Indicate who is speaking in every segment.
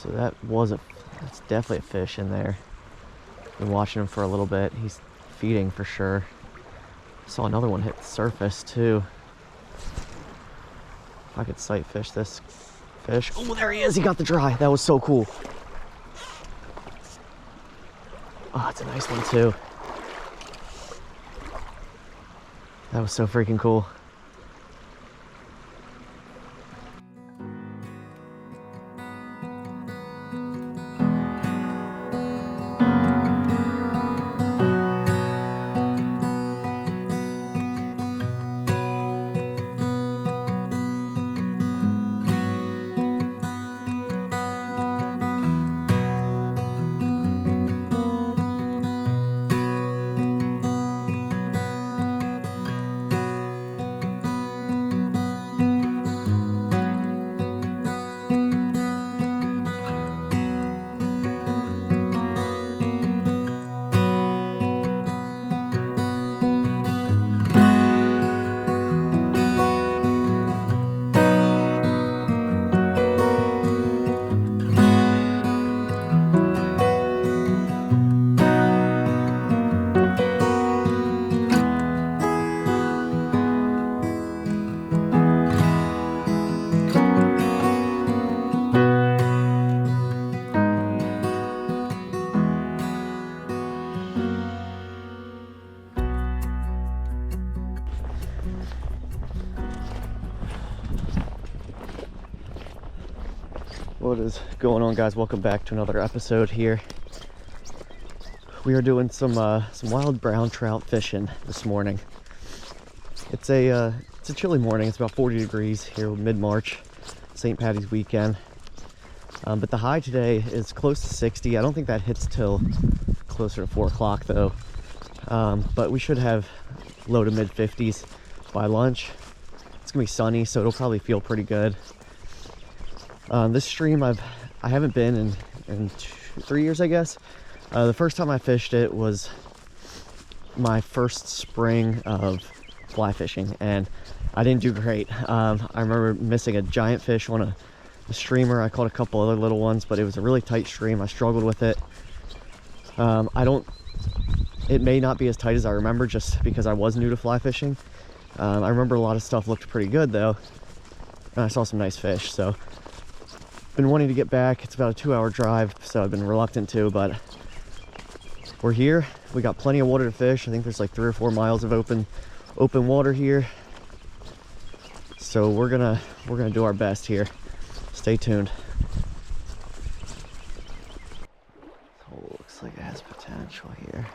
Speaker 1: So that's definitely a fish in there. Been watching him for a little bit. He's feeding for sure. Saw another one hit the surface too. If I could sight fish this fish. Oh, there he is. He got the dry. That was so cool. Oh, it's a nice one too. That was so freaking cool. What is going on, guys? Welcome back to another episode here. We are doing some wild brown trout fishing this morning. It's a chilly morning. It's about 40 degrees here, mid-March, St. Patty's weekend. But the high today is close to 60. I don't think that hits till closer to 4 o'clock though. But we should have low to mid 50s by lunch. It's gonna be sunny, so it'll probably feel pretty good. This stream I haven't been in 3 years, I guess. The first time I fished it was my first spring of fly fishing, and I didn't do great. I remember missing a giant fish on a streamer. I caught a couple other little ones, but it was a really tight stream. I struggled with it. It may not be as tight as I remember just because I was new to fly fishing. I remember a lot of stuff looked pretty good though, and I saw some nice fish. So been wanting to get back. It's about a 2-hour drive, so I've been reluctant to, but we're here. We got plenty of water to fish. I think there's like 3 or 4 miles of open water here, so we're gonna do our best here. Stay tuned. Oh, looks like it has potential here.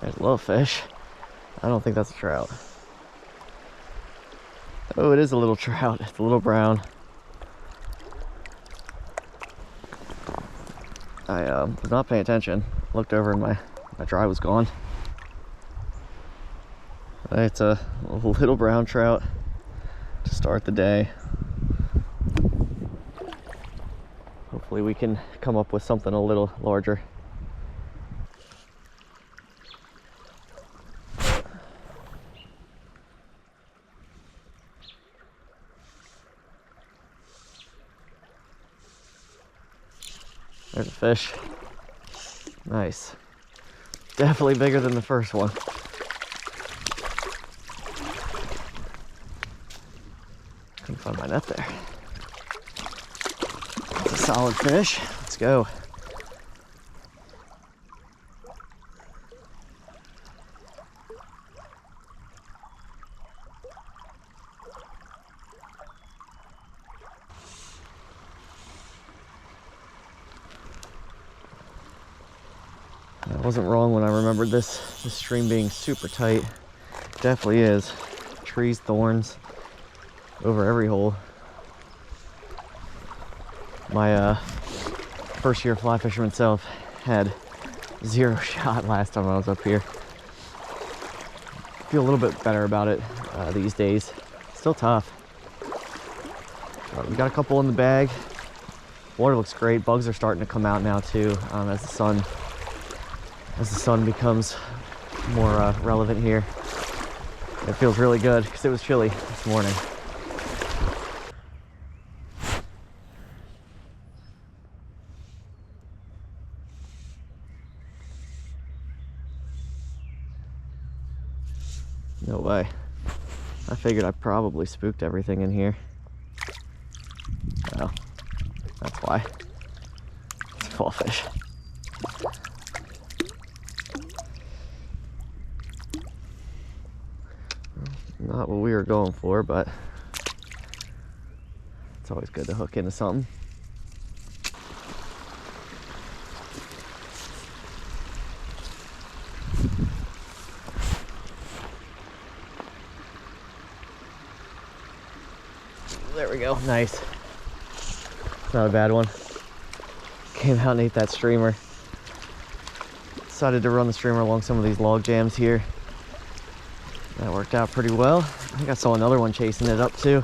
Speaker 1: There's a little fish. I don't think that's a trout. Oh, it is a little trout. It's a little brown. I was not paying attention. Looked over and my dry was gone. It's a little brown trout to start the day. Hopefully we can come up with something a little larger. There's a fish. Nice. Definitely bigger than the first one. Couldn't find my net there. That's a solid fish. Let's go. wasn't wrong when I remembered this stream being super tight. Definitely is. Trees, thorns over every hole. My first year fly fisherman self had 0 shot last time I was up here. Feel a little bit better about it these days. Still tough. We got a couple in the bag. Water looks great. Bugs are starting to come out now too, as the sun becomes more relevant here. It feels really good because it was chilly this morning. No way. I figured I probably spooked everything in here. Oh, that's why. It's full of fish. Not what we were going for, but it's always good to hook into something. There we go. Nice. Not a bad one. Came out and ate that streamer. Decided to run the streamer along some of these log jams here. That worked out pretty well. I think I saw another one chasing it up too.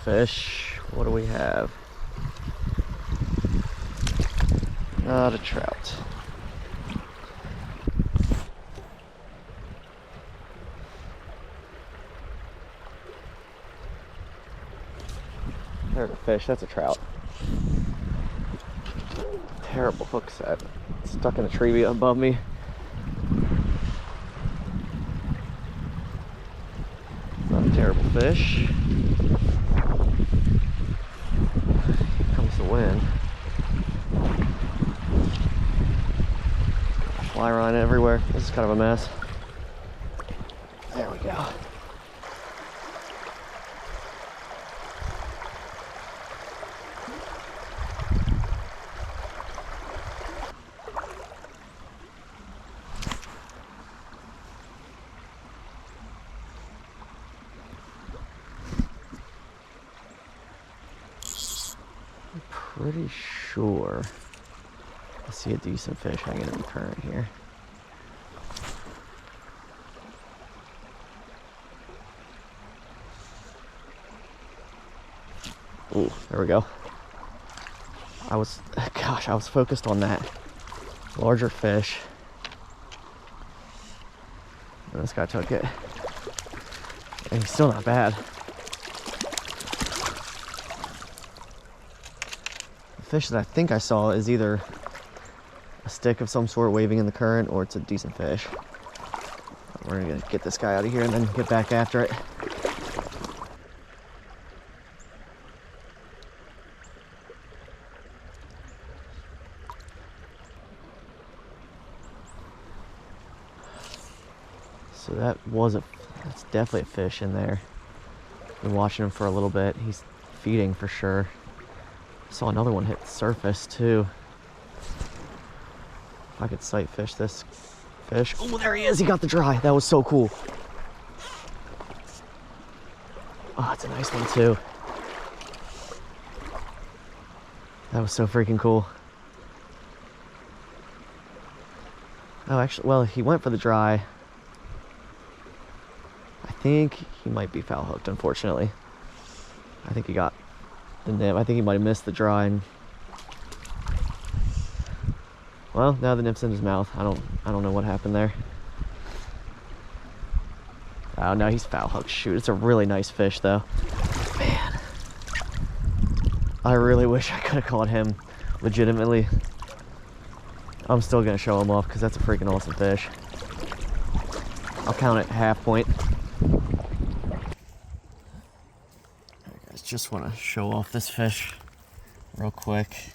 Speaker 1: Fish. What do we have? Not a trout. There's a fish. That's a trout. Terrible hook set. Stuck in a tree above me. Not a terrible fish. The wind. Fly around everywhere. This is kind of a mess. There we go. Pretty sure I see a decent fish hanging in the current here. Ooh, there we go. I was focused on that larger fish. And this guy took it. And he's still not bad. Fish that I think I saw is either a stick of some sort waving in the current or it's a decent fish. We're gonna get this guy out of here and then get back after it. So that's definitely a fish in there. Been watching him for a little bit. He's feeding for sure. Saw another one hit the surface too. If I could sight fish this fish. Oh, there he is. He got the dry. That was so cool. Oh, it's a nice one too. That was so freaking cool. Oh, actually, well, he went for the dry. I think he might be foul hooked, unfortunately. I think he got the nip. I think he might have missed the dry. And well, now the nip's in his mouth. I don't know what happened there. Oh no, he's foul hooked. Shoot, it's a really nice fish though. Man. I really wish I could have caught him legitimately. I'm still gonna show him off because that's a freaking awesome fish. I'll count it half point. Alright guys, just want to show off this fish real quick.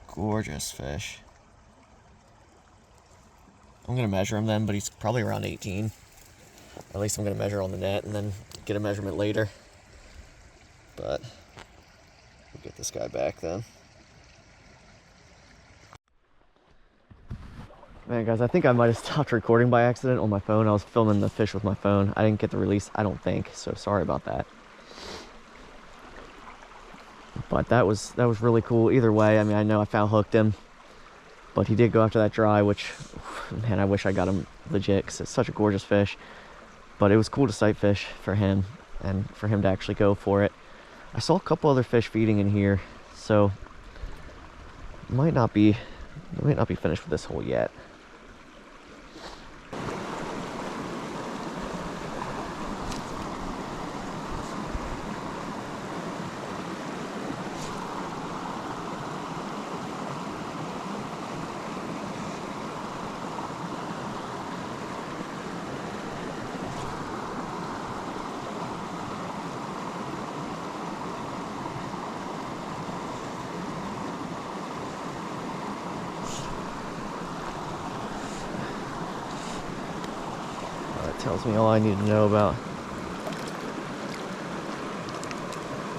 Speaker 1: Gorgeous fish. I'm gonna measure him then, but he's probably around 18. At least I'm gonna measure on the net and then get a measurement later. But we'll get this guy back then. Man, guys, I think I might have stopped recording by accident on my phone. I was filming the fish with my phone. I didn't get the release, I don't think, so sorry about that. But that was really cool. Either way, I mean, I know I foul hooked him, but he did go after that dry, which, man, I wish I got him legit because it's such a gorgeous fish. But it was cool to sight fish for him and for him to actually go for it. I saw a couple other fish feeding in here, so might not be finished with this hole yet. Tells me all I need to know about.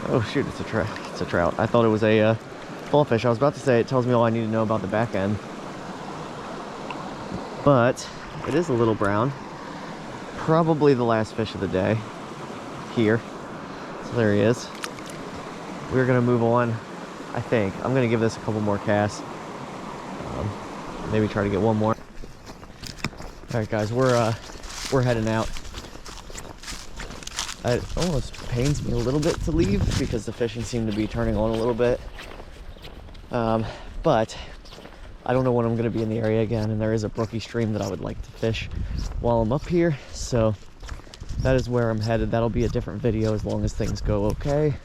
Speaker 1: Oh shoot, it's a trout. It's a trout. I thought it was a fall fish. I was about to say it tells me all I need to know about the back end, but it is a little brown. Probably the last fish of the day here. So there he is. We're gonna move on. I think I'm gonna give this a couple more casts. Maybe try to get one more. All right, guys, we're heading out. It almost pains me a little bit to leave because the fishing seemed to be turning on a little bit. But I don't know when I'm going to be in the area again, and there is a brookie stream that I would like to fish while I'm up here. So that is where I'm headed. That'll be a different video as long as things go okay.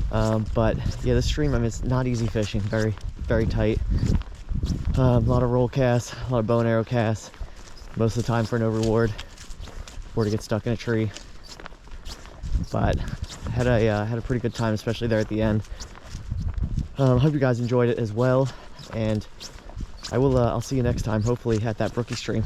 Speaker 1: But yeah, this stream, I mean, it's not easy fishing. Very, very tight. A lot of roll casts, a lot of bow and arrow casts. Most of the time for no reward, or to get stuck in a tree. But had a pretty good time, especially there at the end. Hope you guys enjoyed it as well, and I'll see you next time, hopefully at that brookie stream.